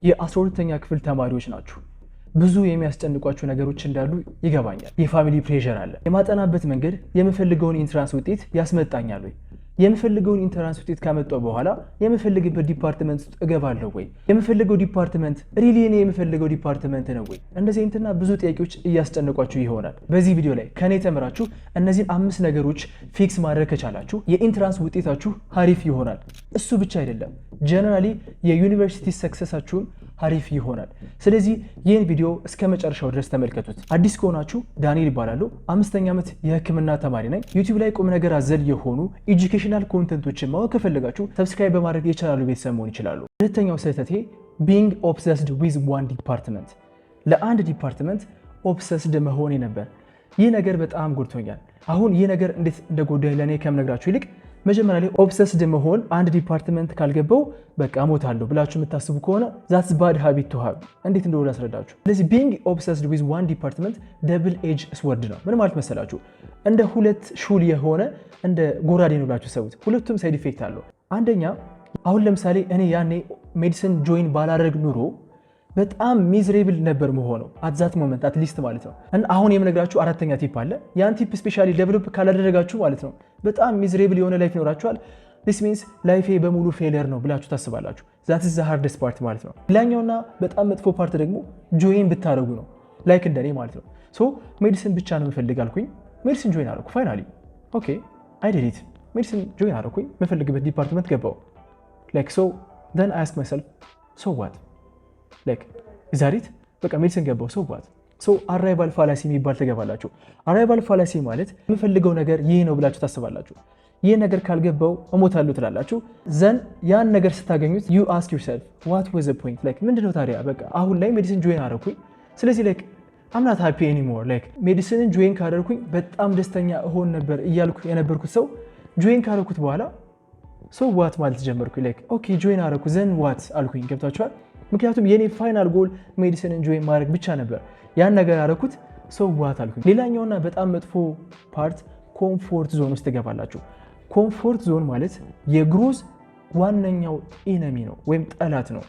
የ12ኛ ክፍል ተማሪዎች ናችሁ። ብዙ የሚያስጨንቋችሁ ነገሮች እንዳሉ ይገባኛል። የፋሚሊ ፕሬሸር አለ። የማጠናበት መንገድ የምፈልገውን ኢንትራንስ ውጤት ያስመጣኛል ወይ? የምፈልገውን ኢንትራንስ ውጤት ካመጣው በኋላ የምፈልግበት ዲፓርትመንት ውስጥ እገባለሁ ወይ? የምፈልገው ዲፓርትመንት ሪሊ እኔ የምፈልገው ዲፓርትመንት ነው ወይ? እንደዚህ አይነትና ብዙ ጥያቄዎች እያስጨነቋችሁ ይሆናል። በዚህ ቪዲዮ ላይ ከኔ ተምራችሁ እነዚህን 5 ነገሮች ፊክስ ማድረግ ከቻላችሁ የኢንትራንስ ውጤታችሁ አሪፍ ይሆናል። እሱ ብቻ አይደለም፣ ጀነራሊ የዩኒቨርሲቲ ሰክሰሳችሁም አሪፍ ይሆናል። ስለዚህ ይህን ቪዲዮ እስከ መጨረሻው ድረስ ተመልከቱት። አዲስ ከሆናችሁ ዳንኤል ይባላሉ። 5ኛ ዓመት የሕክምና ተማሪ ነኝ። ዩቲዩብ ላይ ቁም ነገር አዘል የሆኑ ኤጁኬሽናል ኮንተንቶችን ማወቅ ከፈለጋችሁ ሰብስክራይብ በማድረግ የቻናሉ ቤተሰብ መሆን ይችላሉ። ሁለተኛው ስህተቴ ቢንግ ኦብሰስድ ዊዝ ዋን ዲፓርትመንት፣ ለአንድ ዲፓርትመንት ኦብሰስድ መሆኔ ነበር። ይህ ነገር በጣም ጎድቶኛል። አሁን ይህ ነገር እንዴት እንደጎዳኝ ለእኔ ከምነግራችሁ ይልቅ መጀመሪያ ላይ ኦብሰስድ መሆን አንድ ዲፓርትመንት ካልገባው በቃ እሞታለሁ ብላችሁ የምታስቡ ከሆነ ዛትስ ባድ ሃቢት ቱ ሃቭ። እንዴት እንደሆነ ላስረዳችሁ። ስለዚህ ቢንግ ኦብሰስድ ዊዝ ዋን ዲፓርትመንት ደብል ኤጅ ስወርድ ነው። ምን ማለት መሰላችሁ? እንደ ሁለት ሹል የሆነ እንደ ጎራዴ ነው ብላችሁ ሰቡት። ሁለቱም ሳይድ ኢፌክት አለው። አንደኛ አሁን ለምሳሌ እኔ ያኔ ሜዲሲን ጆይን ባላደርግ ኑሮ በጣም ሚዝሬብል ነበር መሆነው አትዛት ሞመንት አትሊስት ማለት ነው። እና አሁን የምነግራችሁ አራተኛ ቲፕ አለ። ያን ቲፕ ስፔሻሊ ዴቨሎፕ ካላደረጋችሁ ማለት ነው በጣም ሚዝሬብል የሆነ ላይፍ ይኖራችኋል። ዲስ ሚንስ ላይፌ በሙሉ ፌሊየር ነው ብላችሁ ታስባላችሁ። ዛት ኢዝ ዘ ሃርደስት ፓርት ማለት ነው። ሌላኛውና በጣም መጥፎ ፓርት ደግሞ ጆይን ብታደርጉ ነው፣ ላይክ እንደኔ ማለት ነው። ሶ ሜዲሲን ብቻ ነው የምፈልግ አልኩኝ፣ ሜዲሲን ጆይን አደረኩ። ፋይናሊ ኦኬ አይ ዲድ ኢት፣ ሜዲሲን ጆይን አደረኩኝ፣ የምፈልግበት ዲፓርትመንት ገባው። ላይክ ሶ ዘን አይ አስክ ማይሰልፍ ሶ ዋት ላይክ ዛሬት በቃ ሜዲሲን ገባው ሶ ዋት። ሶ አራይቫል ፋላሲ የሚባል ተገባላችሁ። አራይቫል ፋላሲ ማለት የምፈልገው ነገር ይህ ነው ብላችሁ ታስባላችሁ። ይህ ነገር ካልገባው እሞታለሁ ትላላችሁ። ዘን ያን ነገር ስታገኙት ዩ አስክ ዩርሰልፍ ዋት ዋዝ ዘ ፖይንት፣ ላይክ ምንድነው ታዲያ በቃ አሁን ላይ ሜዲሲን ጆይን አደረኩኝ፣ ስለዚህ ላይክ አም ናት ሃፒ ኤኒሞር። ላይክ ሜዲሲንን ጆይን ካደረኩኝ በጣም ደስተኛ እሆን ነበር እያልኩ የነበርኩት ሰው ጆይን ካደረኩት በኋላ ሶ ዋት ማለት ጀመርኩኝ። ላይክ ኦኬ ጆይን አደረኩ ዘን ዋት አልኩኝ። ገብታችኋል? ምክንያቱም የኔ ፋይናል ጎል ሜዲሲን ጆይን ማድረግ ብቻ ነበር። ያን ነገር አደረኩት ሶ ዋት አልኩኝ። ሌላኛውና በጣም መጥፎ ፓርት ኮምፎርት ዞን ውስጥ ትገባላችሁ። ኮምፎርት ዞን ማለት የግሮዝ ዋነኛው ኢነሚ ነው ወይም ጠላት ነው።